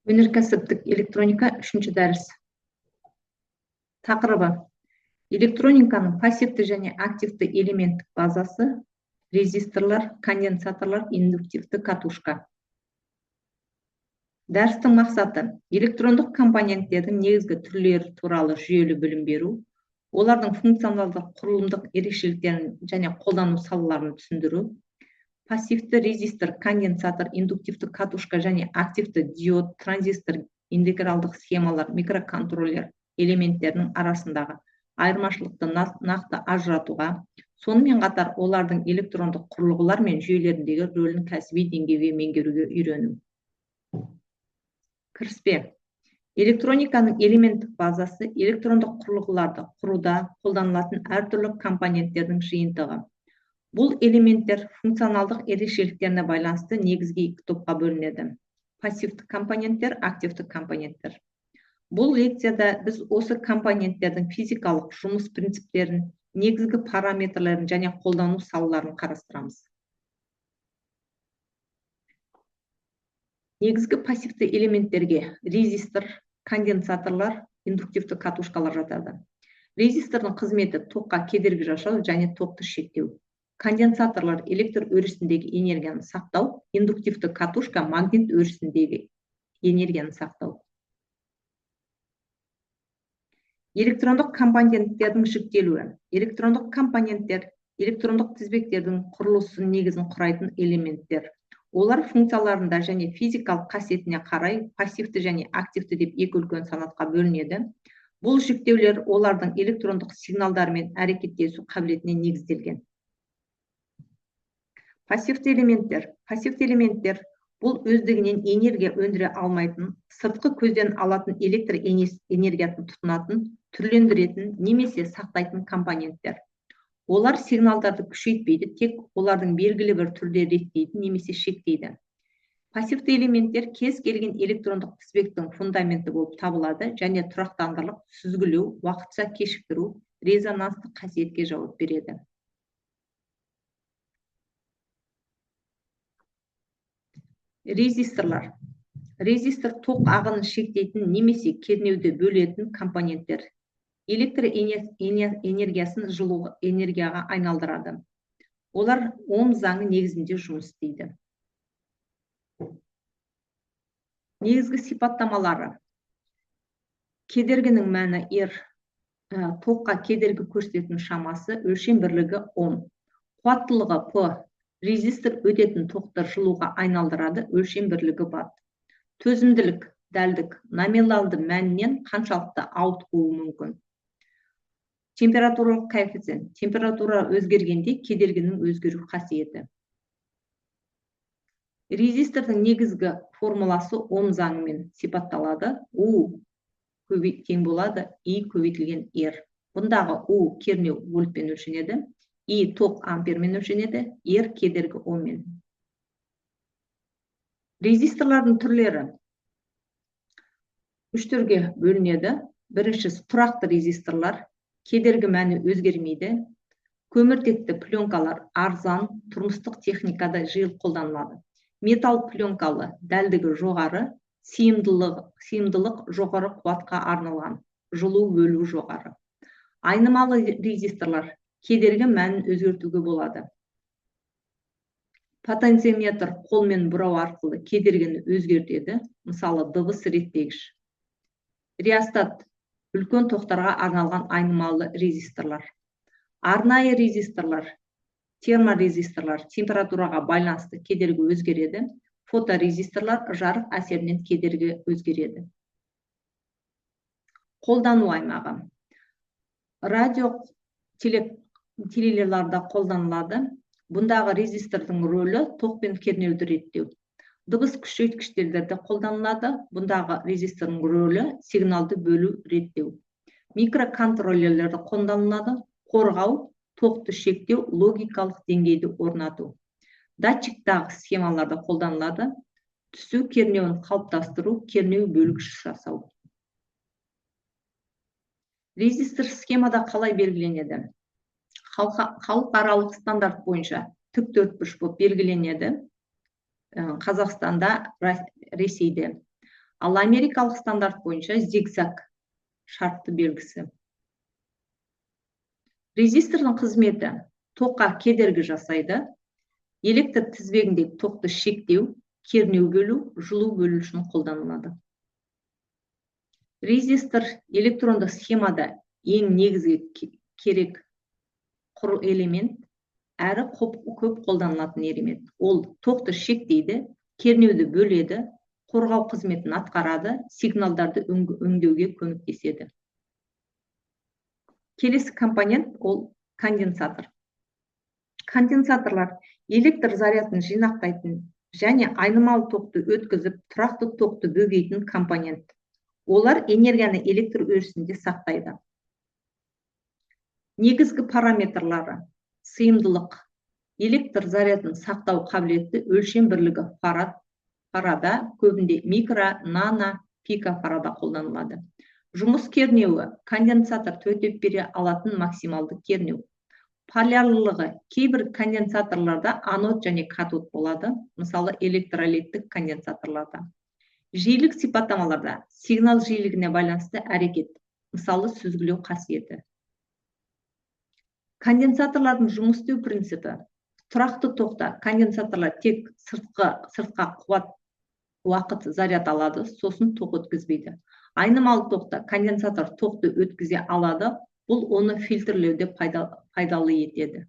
Өнеркәсіптік электроника 3-ші дәріс. Тақырыбы: электрониканың пассивті және активті элементтік базасы, резисторлар, конденсаторлар, индуктивті катушка. Дәрістің мақсаты: электрондық компоненттердің негізгі түрлері туралы жүйелі білім беру, олардың функционалдық құрылымдық ерекшеліктерін және қолдану салаларын түсіндіру, пассивті резистор, конденсатор, индуктивті катушка және активті диод, транзистор, интегралдық схемалар, микроконтроллер элементтерінің арасындағы айырмашылықты нақты ажыратуға, сонымен қатар олардың электрондық құрылғылар мен жүйелеріндегі рөлін кәсіби деңгейге меңгеруге үйрену. Кіріспе: электрониканың элементтік базасы электрондық құрылғыларды құруда қолданылатын әртүрлі компоненттердің жиынтығы. Бұл элементтер функционалдық ерекшеліктеріне байланысты негізгі екі топқа бөлінеді: пассивті компоненттер, активті компоненттер. Бұл лекцияда біз осы компоненттердің физикалық жұмыс принциптерін, негізгі параметрлерін және қолдану салаларын қарастырамыз. Негізгі пассивті элементтерге резистор, конденсаторлар, индуктивті катушкалар жатады. Резистордың қызметі тоққа кедергі жасау және тоқты шектеу. Конденсаторлар электр өрісіндегі энергияны сақтау, индуктивті катушка магнит өрісіндегі энергияны сақтау. Электрондық компоненттердің жіктелуі. Электрондық компоненттер электрондық тізбектердің құрылысы негізін құрайтын элементтер. Олар функцияларында және физикалық қасиетіне қарай пассивті және активті деп екі үлкен санатқа бөлінеді. Бұл жіктеулер олардың электрондық сигналдармен әрекеттесу қабілетіне негізделген. Пассивті элементтер. Пассивті элементтер бұл өздігінен энергия өндіре алмайтын, сыртқы көзден алатын электр энергиясын тұтынатын, түрлендіретін немесе сақтайтын компоненттер. Олар сигналдарды күшейтпейді, тек олардың белгілі бір түрде реттейді немесе шектейді. Пассивті элементтер кез келген электрондық тізбектің фундаменті болып табылады және тұрақтандырылып, сүзгілеу, уақытша кешіктіру, резонансты қасиетке жауап береді. Резисторлар. Резистор тоқ ағынын шектейтін немесе кернеуді бөлетін компоненттер. Электр энергиясын жылу энергияға айналдырады. Олар Ом заңы негізінде жұмыс істейді. Негізгі сипаттамалары: кедергінің мәні R, тоққа кедергі көрсететін шамасы, өлшем бірлігі Ом, қуаттылығы P, резистор өтетін тоқты жылуға айналдырады, өлшем бірлігі Ватт. Төзімділік, дәлдік, номиналды мәнінен қаншалықты ауытқуы мүмкін. Температуралық коэффициент, температура өзгергенде кедергінің өзгеру қасиеті. Резистордың негізгі формуласы Ом заңымен сипатталады. У тең болады И көбейтілген R. Бұндағы У кернеу вольтпен өлшенеді, И тоқ ампермен өлшенеді, R кедергі Оммен. Резисторлардың түрлері үш түрге бөлінеді. Біріншісі тұрақты резисторлар, кедергі мәні өзгермейді. Көміртекті пленкалар арзан, тұрмыстық техникада жиі қолданылады. Металл пленкалы, дәлдігі жоғары, сыйымдылық жоғары қуатқа арналған, жылу бөлу жоғары. Айнымалы резисторлар кедергі мәнін өзгертуге болады. Потенциометр қолмен бұрау арқылы кедергіні өзгертеді, мысалы дыбыс реттегіш. Реостат үлкен тоқтарға арналған айнымалы резисторлар. Арнайы резисторлар, терморезисторлар температураға байланысты кедергі өзгереді. Фоторезисторлар жарық әсерінен кедергі өзгереді. Қолдану аймағы. Радио телелерде қолданылады. Бұндағы резистордың рөлі тоқпен кернеуді реттеу. Дыбыс күшейткіштерде қолданылады. Бұндағы резистордың рөлі сигналды бөлу, реттеу. Микроконтроллерлерді қолданылады. Қорғау, тоқты шектеу, логикалық деңгейді орнату. Датчиктағы схемаларды қолданылады. Түсу кернеуін қалыптастыру, кернеу бөлгіш жасау. Резистор схемада қалай белгіленеді? Халықаралық стандарт бойынша тік төртбұрыш болып белгіленеді. Қазақстанда, Ресейде. Ал америкалық стандарт бойынша зигзаг шартты белгісі. Резистордың қызметі тоққа кедергі жасайды, электр тізбегіндегі тоқты шектеу, кернеу бөлу, жылу бөлу үшін қолданылады. Резистор электрондық схемада ең негізгі керек элемент, әрі көп қолданылатын элемент. Ол тоқты шектейді, кернеуді бөледі, қорғау қызметін атқарады, сигналдарды өңдеуге көмектеседі. Келесі компонент ол конденсатор. Конденсаторлар электр зарядын жинақтайтын және айнымалы тоқты өткізіп, тұрақты тоқты бөгейтін компонент. Олар энергияны электр өрісінде сақтайды. Негізгі параметрлары: сыйымдылық, электр зарядын сақтау қабілеті, өлшем бірлігі фарада, көбінде микро, нано, пикофарада қолданылады. Жұмыс кернеуі, конденсатор төтеп бере алатын максималды кернеу. Полярлылығы, кейбір конденсаторларда анод және катод болады, мысалы электролиттік конденсаторларда. Жиілік сипаттамаларда сигнал жиілігіне байланысты әрекет, мысалы сүзгілеу қасиеті. Конденсаторлардың жұмыс істеу принципі: тұрақты токта конденсаторлар тек сыртқа қуат уақыт заряд алады, сосын ток өткізбейді. Айнымалы токта конденсатор тоқты өткізе алады, бұл оны фильтрлеуде пайдалы етеді.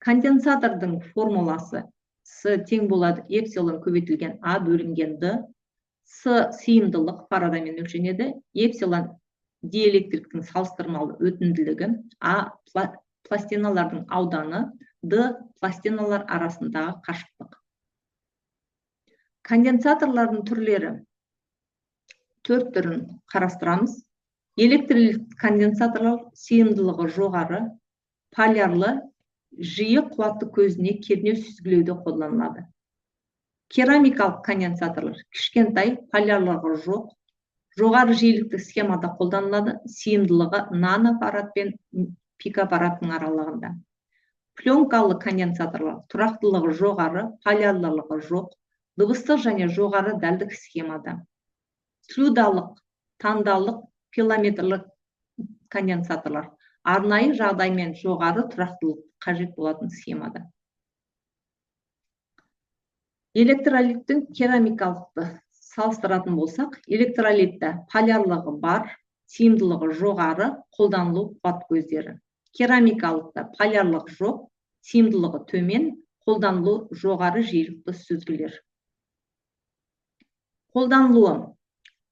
Конденсатордың формуласы: С тең болады эпсилон көбейтілген А бөлінген Д. С сыйымдылық фарадамен өлшенеді, эпсилон диэлектриктің салыстырмалы өтімділігі, А пластиналардың ауданы, Д пластиналар арасындағы қашықтық. Конденсаторлардың түрлері: 4 түрін қарастырамыз. Электролит конденсаторлар сыйымдылығы жоғары, полярлы, жиі қуатты көзіне кернеу сүзгілеуде қолданылады. Керамикалық конденсаторлар кішкентай, полярлығы жоқ, жоғары жиілікті схемада қолданылады, сыйымдылығы нанофарад пен пикофарадтың аралығында. Пленкалы конденсаторлар тұрақтылығы жоғары, полярлылығы жоқ, дыбыстық және жоғары дәлдік схемада. Слюдалық, тандалық, филаметрлік конденсаторлар арнайы жағдаймен жоғары тұрақтылық қажет болатын схемада. Электролиттің керамикалықты салыстыратын болсақ, электролитті полярлығы бар, сыйымдылығы жоғары, қолданылу қуат көздері. Керамикалықта полярлық жоқ, сыйымдылығы төмен, қолданылу жоғары жиілікті сүзгілер. Қолданылуы: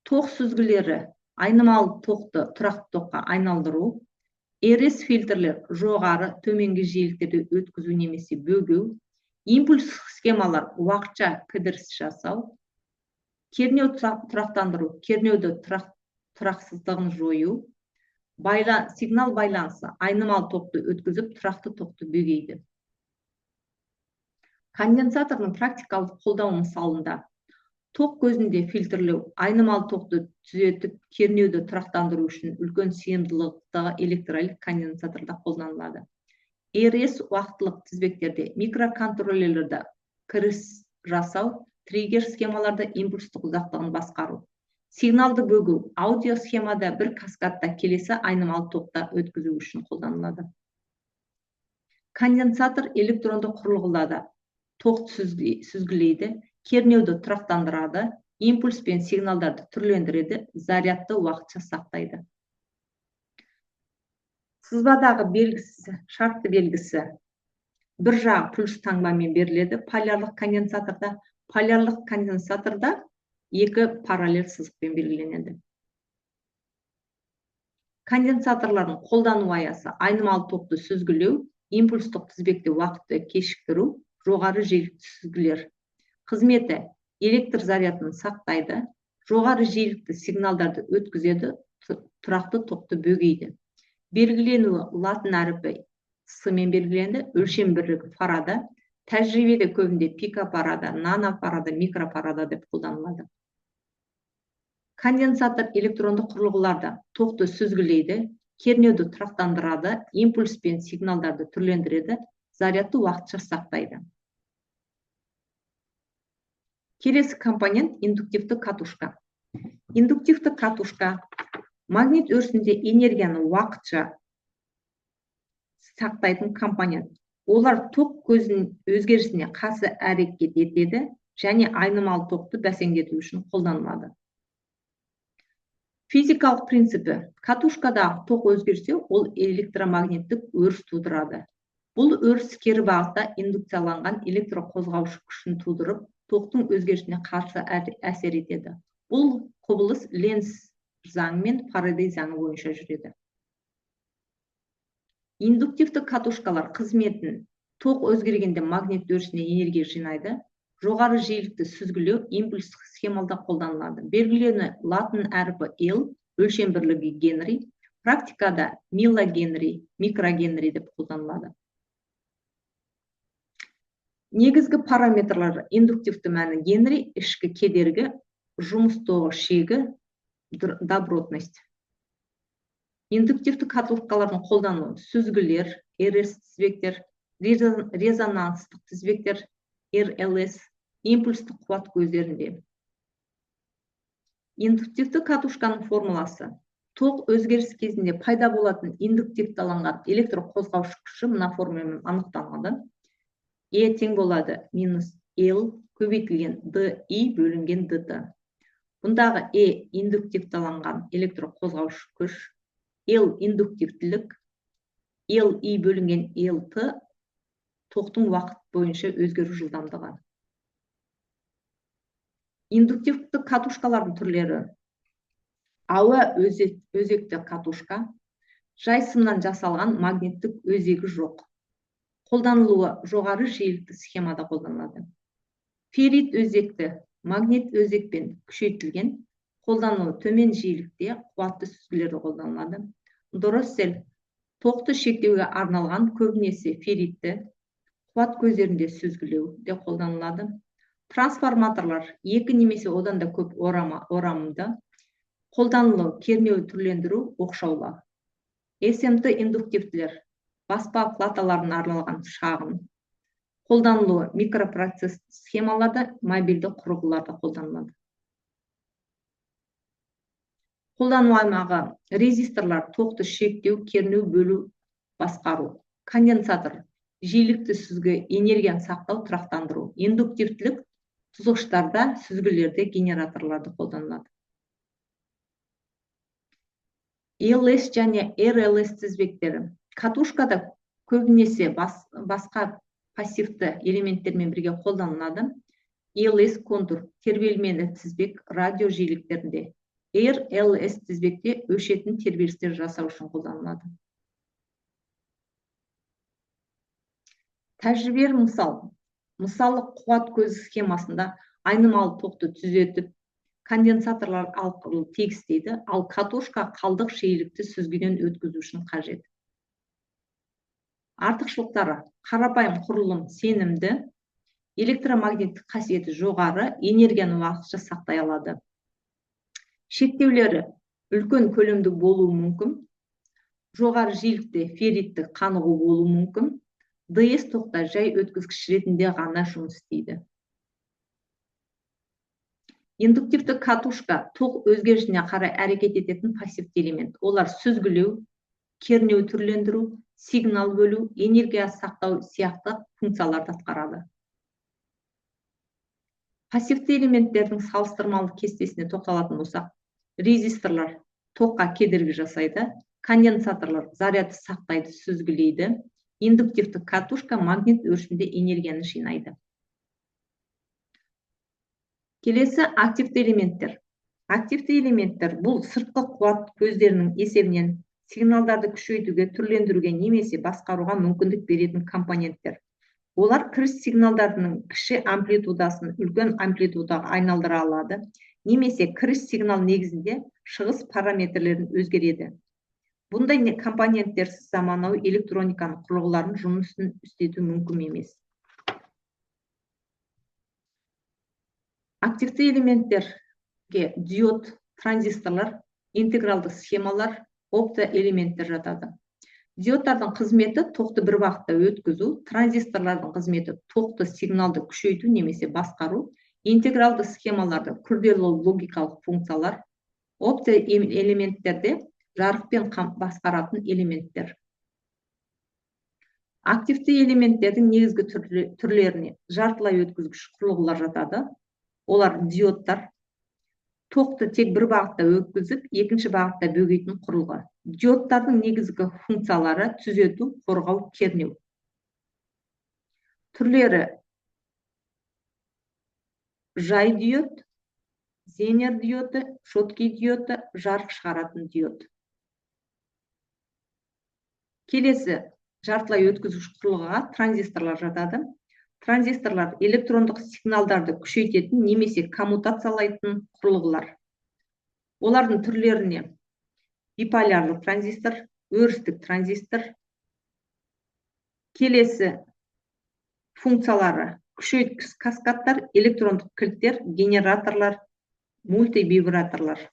ток сүзгілері айнымалы тоқты тұрақты токқа айналдыру, РС фильтрлер жоғары, төменгі жиіліктерде өткізу немесе бөгеу, импульс схемалар уақытша кідіріс жасау, кернеу тұрақтандыру, кернеуді тұрақсыздығын жою, сигнал байланысы айнымалы тоқты өткізіп, тұрақты тоқты бөгейді. Конденсатордың практикалық қолдау мысалында: ток көзінде фильтрлеу, айнымалы тоқты түзетіп, кернеуді тұрақтандыру үшін үлкен сыйымдылықтағы электролит конденсаторда қолданылады. РС уақытлық тізбектерде, микроконтроллерлерде кіріс жасау, триггер схемаларда импульстық ұзақтығын басқару. Сигналды бөгеу, аудио схемада бір каскадта келесі айнымалы токта өткізу үшін қолданылады. Конденсатор электронды құрылғыларда тоқты сүзгілейді, кернеуді тұрақтандырады, импульс пен сигналдарды түрлендіреді, зарядты уақытша сақтайды. Сызбадағы белгісі, шартты белгісі: бір жағы плюс таңбамен беріледі полярлық конденсаторда, полярлық конденсаторда екі параллель сызықпен белгіленеді. Конденсаторлардың қолдану аясы: айнымалы токты сүзгілеу, импульстық тізбекте уақытты кешіктіру, жоғары жиілікті сүзгілер. Қызметі: электр зарядын сақтайды, жоғары жиілікті сигналдарды өткізеді, тұрақты токты бөгейді. Белгіленуі: латын әріпі С-мен белгіленді, өлшем бірлігі фарада, тәжірибеде көбінде пикофарада, нанофарада, микрофарада деп қолданылады. Конденсатор электронды құрылғыларда тоқты сүзгілейді, кернеуді тұрақтандырады, импульс пен сигналдарды түрлендіреді, зарядты уақытша сақтайды. Келесі компонент индуктивті катушка. Индуктивті катушка магнит өрісінде энергияны уақытша сақтайтын компонент. Олар ток көзінің өзгерісіне қарсы әрекет етеді және айнымалы тоқты бәсеңдету үшін қолданылады. Физикалық принципі: катушкадағы ток өзгерсе, ол электромагниттік өріс тудырады. Бұл өріс кері бағытта индукцияланған электрқозғаушы күшін тудырып, токтың өзгерісіне қарсы әсер етеді. Бұл құбылыс Ленц заңы мен Фарадей заңы бойынша жүреді. Индуктивті катушкалар қызметін ток өзгергенде магнит өрісіне энергия жинайды. Жоғары жиілікті сүзгілеу импульстік схемалда қолданылады. Белгілену латын әрпі L, өлшем бірлігі Генри, практикада миллогенри, микрогенри деп қолданылады. Негізгі параметрлары: индуктивті мәні Генри, ішкі кедергі, жұмыс тоғы шегі, добротность. Индуктивті катушкалардың қолдануы: сүзгілер, РС тізбектер, резонанстық тізбектер, РЛС, импульстік қуат көздерінде. Индуктивті катушканың формуласы: ток өзгеріс кезінде пайда болатын индуктивталанған электрқозғаушы күші мына формулямен анықталады. E тең болады минус L көбейтілген DI бөлінген DT. Бұндағы E индуктивталанған электрқозғаушы күш, L индуктивтілік, LI бөлінген LT тоқтың уақыт бойынша өзгеру жылдамдығы. Индуктивті катушкалардың түрлері: ауа өзекті катушка, жай сымнан жасалған магниттік өзегі жоқ. Қолданылуы жоғары жиілікті схемада қолданылады. Феррит өзекті магнит өзекпен күшейтілген, қолданылуы төмен жиілікте қуатты сүзгілерді қолданылады. Дроссель тоқты шектеуге арналған, көбінесе ферритті қуат көздерінде сүзгілеуде қолданылады. Трансформаторлар екі немесе одан да көп орамды, қолданылу кернеу түрлендіру, оқшаулау. СМТ индуктивтілер баспа платаларын арналған шағын, қолданылуы микропроцесс схемаларда, мобильді құрылғыларда қолданылады. Қолдану аймағы: резисторлар тоқты шектеу, кернеу, бөлу, басқару. Конденсатор жиілікті сүзгі, энергияны сақтау, тұрақтандыру. Индуктивтілік сызғыштарда, сүзгілерде, генераторларды қолданылады. LS және RLS тізбектері. Катушкада көбінесе басқа пассивті элементтермен бірге қолданылады. LS контур, тербелмелі тізбек, радио жиіліктерінде. RLS тізбекте өшетін тербелістер жасау үшін қолданылады. Тәжірибелі мысал: мысалы қуат көзі схемасында айнымалы тоқты түзетіп, конденсаторлар арқылы тегістейді, ал катушка қалдық жиілікті сүзгіден өткізу үшін қажет. Артықшылықтары: қарапайым құрылым сенімді, электромагниттік қасиеті жоғары, энергияны уақытша сақтай алады. Шектеулері: үлкен көлемді болуы мүмкін, жоғары жиілікті ферритті қанығу болуы мүмкін, ДС тоқта жай өткізгіш ретінде ғана жұмыс істейді. Индуктивті катушка ток өзгерісіне қарай әрекет ететін пассивті элемент. Олар сүзгілеу, кернеу түрлендіру, сигнал бөлу, энергия сақтау сияқты функцияларды атқарады. Пассивті элементтердің салыстырмалы кестесіне тоқталатын болсақ: резисторлар токқа кедергі жасайды, конденсаторлар зарядты сақтайды, сүзгілейді, индуктивті катушка магнит өрісінде энергияны жинайды. Келесі активті элементтер. Активті элементтер бұл сыртқы қуат көздерінің есебінен сигналдарды күшейтуге, түрлендіруге немесе басқаруға мүмкіндік беретін компоненттер. Олар кіріс сигналдарының кіші амплитудасын үлкен амплитудаға айналдыра алады, немесе кіріс сигнал негізінде шығыс параметрлерін өзгереді. Бұндай компоненттерсіз заманауи электрониканың құрылғыларын жұмысын істету мүмкін емес. Активті элементтерге диод, транзисторлар, интегралды схемалар, оптоэлементтер жатады. Диодтардың қызметі тоқты бір уақытта өткізу, транзисторлардың қызметі тоқты сигналды күшейту немесе басқару, интегралды схемаларда күрделі логикалық функциялар, опция элементтерде жарықпен басқаратын элементтер. Активті элементтердің негізгі түрлеріне жартылай өткізгіш құрылғылар жатады. Олар диодтар, тоқты тек бір бағытта өткізіп, екінші бағытта бөгейтін құрылғы. Диодтардың негізгі функциялары түзету, қорғау, кернеу. Түрлері жай диод, зенер диоды, шоткий диоды, жарық шығаратын диод. Келесі жартылай өткізгіш құрылғыға транзисторлар жатады. Транзисторлар электрондық сигналдарды күшейтетін немесе коммутациялайтын құрылғылар. Олардың түрлеріне биполярлы транзистор, өрістік транзистор. Келесі функциялары күшейткіш каскадтар, электрондық кілттер, генераторлар, мультивибраторлар.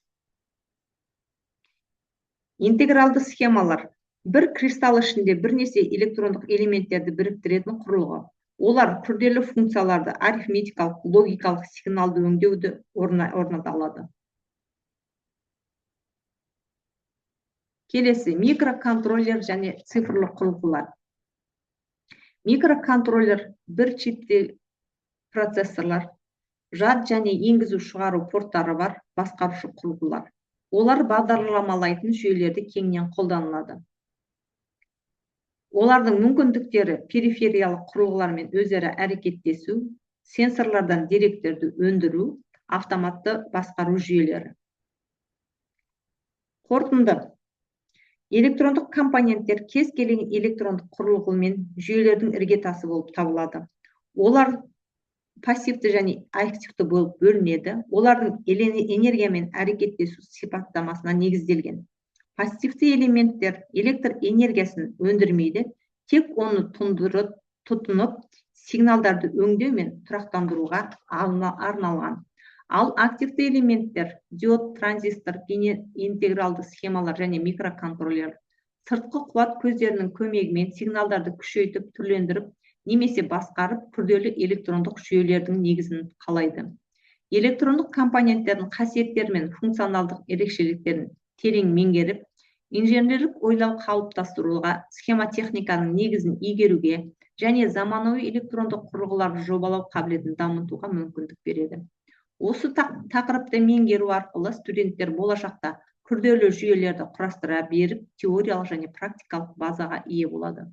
Интегралды схемалар бір кристалл ішінде бірнеше электрондық элементтерді біріктіретін құрылғы. Олар күрделі функцияларды арифметикалық, логикалық сигналды өңдеуді орната алады. Келесі микроконтроллер және цифрлы құрылғылар. Микроконтроллер бір чипті процессорлар, жад және енгізу шығару порттары бар басқарушы құрылғылар. Олар бағдарламалайтын жүйелерді кеңінен қолданылады. Олардың мүмкіндіктері перифериялық құрылғылармен өзара әрекеттесу, сенсорлардан деректерді өндіру, автоматты басқару жүйелері. Қорытынды. Электрондық компоненттер кез келген электрондық құрылғы мен жүйелердің іргетасы болып табылады. Олар пассивті және активті болып бөлінеді. Олардың энергиямен әрекеттесу сипаттамасына негізделген. Пассивті элементтер электр энергиясын өндірмейді, тек оны тұтынып, сигналдарды өңдеу мен тұрақтандыруға арналған. Ал активті элементтер диод, транзистор, интегралды схемалар және микроконтроллер сыртқы қуат көздерінің көмегімен сигналдарды күшейтіп, түрлендіріп, немесе басқарып, күрделі электрондық жүйелердің негізін қалайды. Электрондық компоненттердің қасиеттері мен функционалдық ерекшеліктерін терең меңгеріп, инженерлік ойлау қалыптастыруға, схемотехниканың негізін игеруге және заманауи электрондық құрылғыларды жобалау қабілетін дамытуға мүмкіндік береді. Осы тақырыпты меңгеру арқылы студенттер болашақта күрделі жүйелерді құрастыра беріп, теориялық және практикалық базаға ие болады.